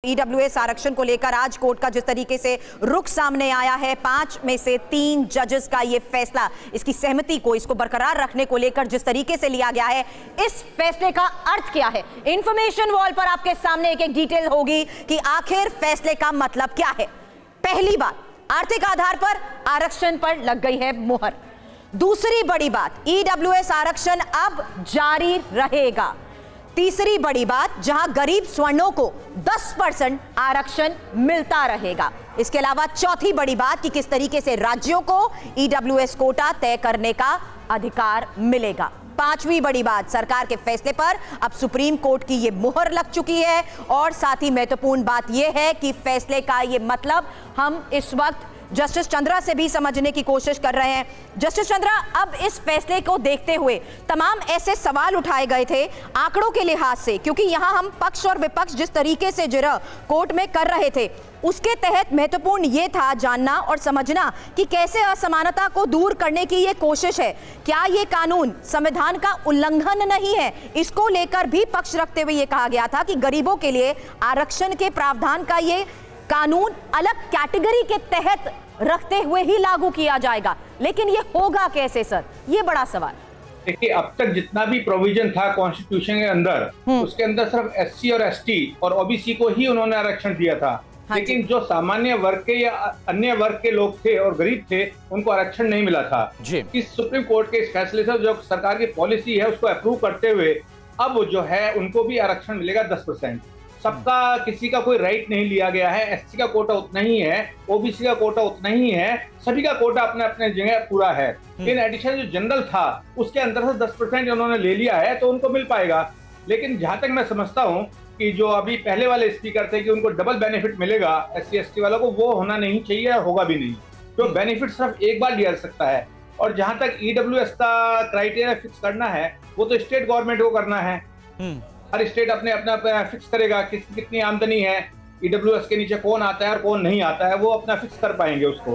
EWS आरक्षण को लेकर आज कोर्ट का जिस तरीके से रुख सामने आया है, 5 में से 3 जजेस का ये फैसला, इसकी सहमति को, इसको बरकरार रखने को लेकर जिस तरीके से लिया गया है, इस फैसले का अर्थ क्या है? इंफॉर्मेशन वॉल पर आपके सामने एक एक डिटेल होगी कि आखिर फैसले का मतलब क्या है। पहली बात, आर्थिक आधार पर आरक्षण पर लग गई है मोहर। दूसरी बड़ी बात, ईडब्ल्यूएस आरक्षण अब जारी रहेगा। तीसरी बड़ी बात, जहां गरीब स्वर्णों को 10% आरक्षण मिलता रहेगा। इसके अलावा चौथी बड़ी बात कि किस तरीके से राज्यों को ईडब्ल्यूएस कोटा तय करने का अधिकार मिलेगा। पांचवी बड़ी बात, सरकार के फैसले पर अब सुप्रीम कोर्ट की यह मुहर लग चुकी है। और साथ ही महत्वपूर्ण बात यह है कि फैसले का यह मतलब हम इस वक्त जस्टिस चंद्रा से भी समझने की कोशिश कर रहे हैं। जस्टिस चंद्रा, अब इस फैसले को देखते हुए तमाम ऐसे सवाल उठाए गए थे आंकड़ों के लिहाज से, क्योंकि यहां हम पक्ष और विपक्ष जिस तरीके से जिरह कोर्ट में कर रहे थे, उसके तहत महत्वपूर्ण यह था जानना और समझना कि कैसे असमानता को दूर करने की यह कोशिश है। क्या यह कानून संविधान का उल्लंघन नहीं है? इसको लेकर भी पक्ष रखते हुए यह कहा गया था कि गरीबों के लिए आरक्षण के प्रावधान का यह कानून अलग कैटेगरी के तहत रखते हुए ही लागू किया जाएगा। लेकिन ये होगा कैसे सर? ये बड़ा सवाल। देखिए, अब तक जितना भी प्रोविजन था कॉन्स्टिट्यूशन के अंदर, उसके अंदर सिर्फ एससी और एसटी और ओबीसी को ही उन्होंने आरक्षण दिया था। लेकिन जो सामान्य वर्ग के या अन्य वर्ग के लोग थे और गरीब थे, उनको आरक्षण नहीं मिला था। इस सुप्रीम कोर्ट के इस फैसले से जो सरकार की पॉलिसी है उसको अप्रूव करते हुए अब जो है उनको भी आरक्षण मिलेगा 10%। सबका किसी का कोई राइट नहीं लिया गया है। एससी का कोटा उतना ही है, ओबीसी का कोटा उतना ही है, सभी का कोटा अपने अपने जगह पूरा है। इन एडिशन जो जनरल था उसके अंदर से 10% उन्होंने ले लिया है तो उनको मिल पाएगा। लेकिन जहां तक मैं समझता हूं कि जो अभी पहले वाले स्पीकर थे कि उनको डबल बेनिफिट मिलेगा एससी एसटी वालों को, वो होना नहीं चाहिए, होगा भी नहीं। तो बेनिफिट सिर्फ एक बार लिया जा सकता है। और जहां तक ईडब्ल्यूएस का क्राइटेरिया फिक्स करना है वो तो स्टेट गवर्नमेंट को करना है। हर स्टेट अपने अपना फिक्स करेगा कितनी आमदनी है, ईडब्ल्यूएस के नीचे कौन आता है और कौन नहीं आता है, वो अपना फिक्स कर पाएंगे उसको।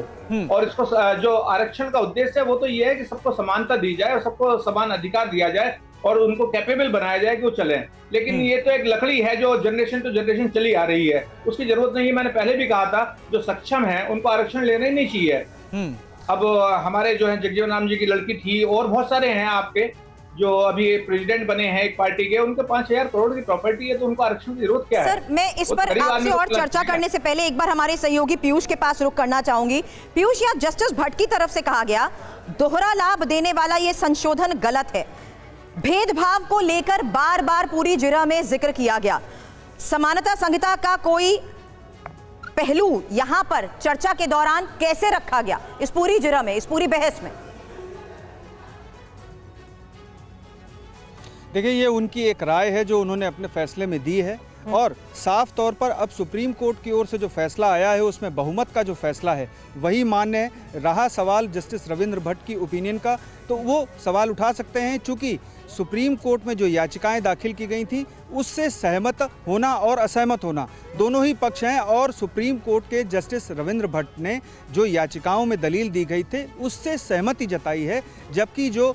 और इसको जो आरक्षण का उद्देश्य है वो तो ये है कि सबको समानता दी जाए और सबको समान अधिकार दिया जाए और उनको कैपेबल बनाया जाए कि वो चले। लेकिन ये तो एक लकड़ी है जो जनरेशन टू जनरेशन चली आ रही है, उसकी जरूरत नहीं है। मैंने पहले भी कहा था, जो सक्षम है उनको आरक्षण लेना ही नहीं चाहिए। अब हमारे जो है जगजीवन राम जी की लड़की थी और बहुत सारे हैं आपके जो अभी प्रेसिडेंट बने हैं एक पार्टी के, उनके 5,000 करोड़ की प्रॉपर्टी है, तो उनको आरक्षण की जरूरत क्या है? सर, मैं इस पर आपसे और चर्चा करने से पहले एक बार हमारे सहयोगी पीयूष के पास रुक करना चाहूंगी। पीयूष, या जस्टिस भट्ट की तरफ से कहा गया दोहरा लाभ देने वाला ये संशोधन गलत है। भेदभाव को लेकर बार बार पूरी जिरह में जिक्र किया गया। समानता संहिता का कोई पहलू यहां पर चर्चा के दौरान कैसे रखा गया इस पूरी जिरह में, इस पूरी बहस में? देखिए, ये उनकी एक राय है जो उन्होंने अपने फैसले में दी है और साफ तौर पर अब सुप्रीम कोर्ट की ओर से जो फैसला आया है उसमें बहुमत का जो फैसला है वही मान्य है। रहा सवाल जस्टिस रविंद्र भट्ट की ओपिनियन का, तो वो सवाल उठा सकते हैं। चूंकि सुप्रीम कोर्ट में जो याचिकाएं दाखिल की गई थी उससे सहमत होना और असहमत होना दोनों ही पक्ष हैं, और सुप्रीम कोर्ट के जस्टिस रविंद्र भट्ट ने जो याचिकाओं में दलील दी गई थे उससे सहमति जताई है। जबकि जो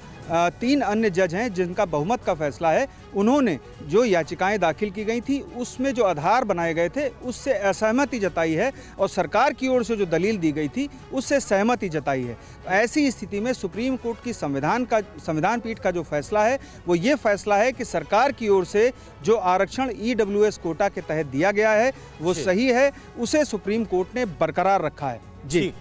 3 अन्य जज हैं जिनका बहुमत का फैसला है, उन्होंने जो याचिकाएं दाखिल की गई थी उसमें जो आधार बनाए गए थे उससे असहमति जताई है और सरकार की ओर से जो दलील दी गई थी उससे सहमति जताई है। तो ऐसी स्थिति में सुप्रीम कोर्ट की संविधान पीठ का जो फैसला है वो ये फैसला है कि सरकार की ओर से जो आरक्षण ईडब्ल्यूएस कोटा के तहत दिया गया है वो सही है, उसे सुप्रीम कोर्ट ने बरकरार रखा है। जी।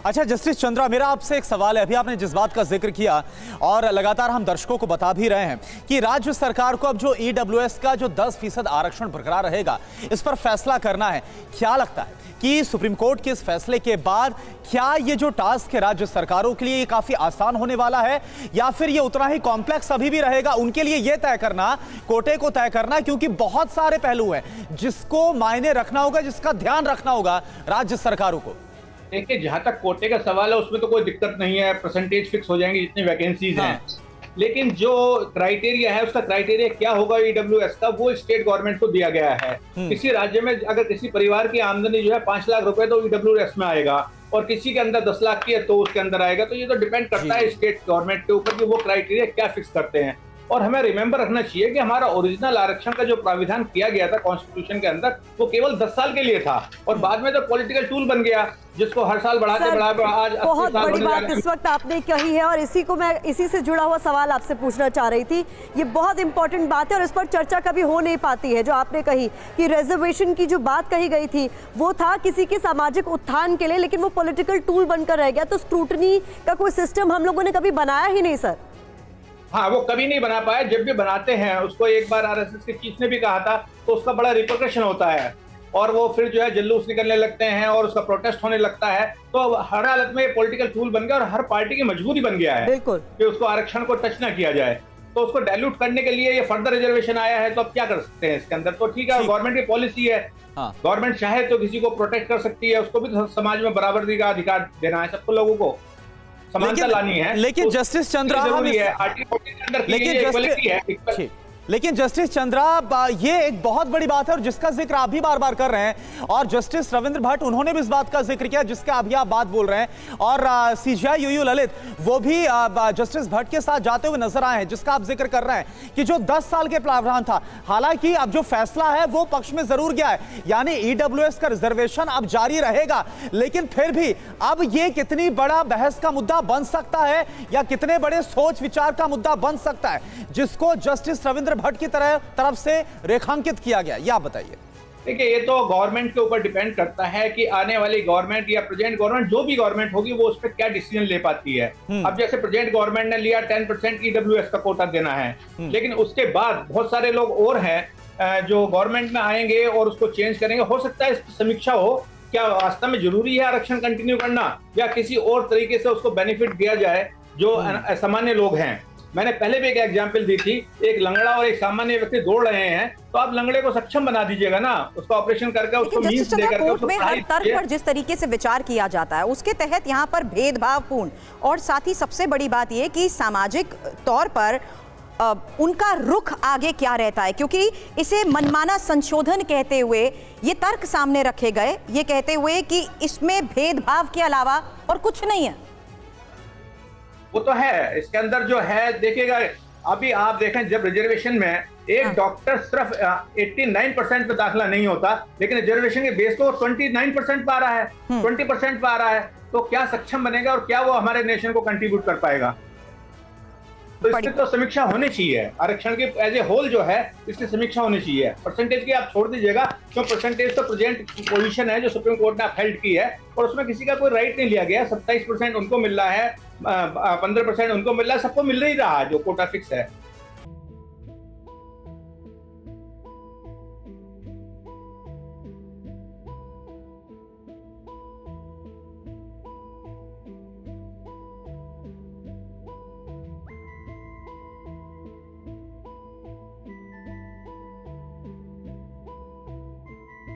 अच्छा जस्टिस चंद्रा, मेरा आपसे एक सवाल है। अभी आपने जिस बात का जिक्र किया और लगातार हम दर्शकों को बता भी रहे हैं कि राज्य सरकार को अब जो ईडब्ल्यूएस का जो 10% आरक्षण बरकरार रहेगा इस पर फैसला करना है। क्या लगता है कि सुप्रीम कोर्ट के इस फैसले के बाद क्या ये जो टास्क है राज्य सरकारों के लिए ये काफी आसान होने वाला है, या फिर ये उतना ही कॉम्प्लेक्स अभी भी रहेगा उनके लिए ये तय करना, कोटे को तय करना, क्योंकि बहुत सारे पहलू हैं जिसको मायने रखना होगा, जिसका ध्यान रखना होगा राज्य सरकारों को? देखिए, जहां तक कोटे का सवाल है उसमें तो कोई दिक्कत नहीं है, परसेंटेज फिक्स हो जाएंगे जितनी वैकेंसीज हैं। लेकिन जो क्राइटेरिया है उसका क्राइटेरिया क्या होगा ईडब्ल्यूएस का, वो स्टेट गवर्नमेंट को दिया गया है। किसी राज्य में अगर किसी परिवार की आमदनी जो है 5 लाख रुपए तो ईडब्ल्यूएस में आएगा, और किसी के अंदर 10 लाख की है तो उसके अंदर आएगा। तो ये तो डिपेंड करता है स्टेट गवर्नमेंट के ऊपर कि वो क्राइटेरिया क्या फिक्स करते हैं। और हमें रिमेंबर रखना चाहिए कि हमारा ओरिजिनल आरक्षण का जो प्राविधान किया गया था कॉन्स्टिट्यूशन के अंदर, वो केवल 10 साल के लिए था और बाद में तो पॉलिटिकल टूल बन गया, जिसको हर साल बढ़ाते आज बहुत बड़ी बात इस वक्त आपने कही है और इसी से जुड़ा हुआ सवाल आपसे पूछना चाह रही थी। ये बहुत इंपॉर्टेंट बात है और इस पर चर्चा कभी हो नहीं पाती है। जो आपने कही कि रिजर्वेशन की जो बात कही गई थी वो था किसी के सामाजिक उत्थान के लिए, लेकिन वो पॉलिटिकल टूल बनकर रह गया। तो स्क्रूटनी का कोई सिस्टम हम लोगों ने कभी बनाया ही नहीं सर। हाँ, वो कभी नहीं बना पाए। जब भी बनाते हैं उसको एक बार आरएसएस के चीफ ने भी कहा था, तो उसका बड़ा रिपरकशन होता है और वो फिर जो है जुलूस निकलने लगते हैं और उसका प्रोटेस्ट होने लगता है। तो हर हालत में ये पॉलिटिकल टूल बन गया और हर पार्टी की मजबूरी बन गया है कि उसको आरक्षण को टच ना किया जाए। तो उसको डायल्यूट करने के लिए ये फर्दर रिजर्वेशन आया है। तो अब क्या कर सकते हैं इसके अंदर? तो ठीक है, गवर्नमेंट की पॉलिसी है, गवर्नमेंट चाहे तो किसी को प्रोटेक्ट कर सकती है, उसको भी समाज में बराबरी का अधिकार देना है, सबको लोगों को समानता लानी है। लेकिन जस्टिस चंद्रा लेकिन जस्टिस चंद्रा, ये एक बहुत बड़ी बात है और जिसका जिक्र आप भी बार बार कर रहे हैं और जस्टिस रविंद्र भट्ट उन्होंने भी इस बात का जिक्र किया जिसका अभी आप बात बोल रहे हैं और सीजेआई यूयू ललित वो भी जस्टिस भट्ट के साथ जाते हुए नजर आए हैं, जिसका आप जिक्र कर रहे हैं कि जो 10 साल के प्रावधान था, हालांकि अब जो फैसला है वो पक्ष में जरूर गया है, यानी ईडब्ल्यूएस का रिजर्वेशन अब जारी रहेगा। लेकिन फिर भी अब ये कितनी बड़ा बहस का मुद्दा बन सकता है या कितने बड़े सोच विचार का मुद्दा बन सकता है जिसको जस्टिस रविंद्र भट्ट की तरफ से रेखांकित किया गया, यह बताइए। देखिए, ये तो गवर्नमेंट के ऊपर डिपेंड करता है कि आने वाली गवर्नमेंट या प्रेजेंट गवर्नमेंट जो भी गवर्नमेंट होगी वो उस पर क्या डिसीजन ले पाती है। अब जैसे प्रेजेंट गवर्नमेंट ने लिया 10% ईडब्ल्यूएस का कोटा देना है, लेकिन उसके बाद बहुत सारे लोग और हैं जो गवर्नमेंट में आएंगे और उसको चेंज करेंगे। हो सकता है इस समीक्षा हो, क्या वास्तव में जरूरी है आरक्षण कंटिन्यू करना या किसी और तरीके से उसको बेनिफिट दिया जाए जो सामान्य लोग हैं। मैंने पहले भी एक एग्जाम्पल दी थी, एक लंगड़ा और एक सामान्य व्यक्ति दौड़ रहे हैं, तो आप लंगड़े को सक्षम बना दीजिएगा ना, उसका ऑपरेशन करके उसको मींस देकर कोर्ट में हर तर्क पर जिस तरीके से विचार किया जाता है उसके तहत यहाँ पर भेदभावपूर्ण और साथ ही सबसे बड़ी बात यह कि सामाजिक तौर पर उनका रुख आगे क्या रहता है, क्योंकि इसे मनमाना संशोधन कहते हुए ये तर्क सामने रखे गए, ये कहते हुए कि इसमें भेदभाव के अलावा और कुछ नहीं है। वो तो है, इसके अंदर जो है देखिएगा, अभी आप देखें जब रिजर्वेशन में एक डॉक्टर सिर्फ 89% पे दाखिला नहीं होता, लेकिन रिजर्वेशन के बेस तो 29% पा रहा है, 20% पा रहा है, तो क्या सक्षम बनेगा और क्या वो हमारे नेशन को कंट्रीब्यूट कर पाएगा? तो इसकी तो समीक्षा होनी चाहिए, आरक्षण की एज ए होल जो है इसकी समीक्षा होनी चाहिए। परसेंटेज की आप छोड़ दीजिएगा, क्यों परसेंटेज तो प्रेजेंट पोजीशन है जो सुप्रीम कोर्ट ने अपहेल्ड की है और उसमें किसी का कोई राइट नहीं लिया गया। 27% उनको मिल रहा है, 15% उनको मिल रहा है, सबको मिल ही रहा है जो कोटा फिक्स है।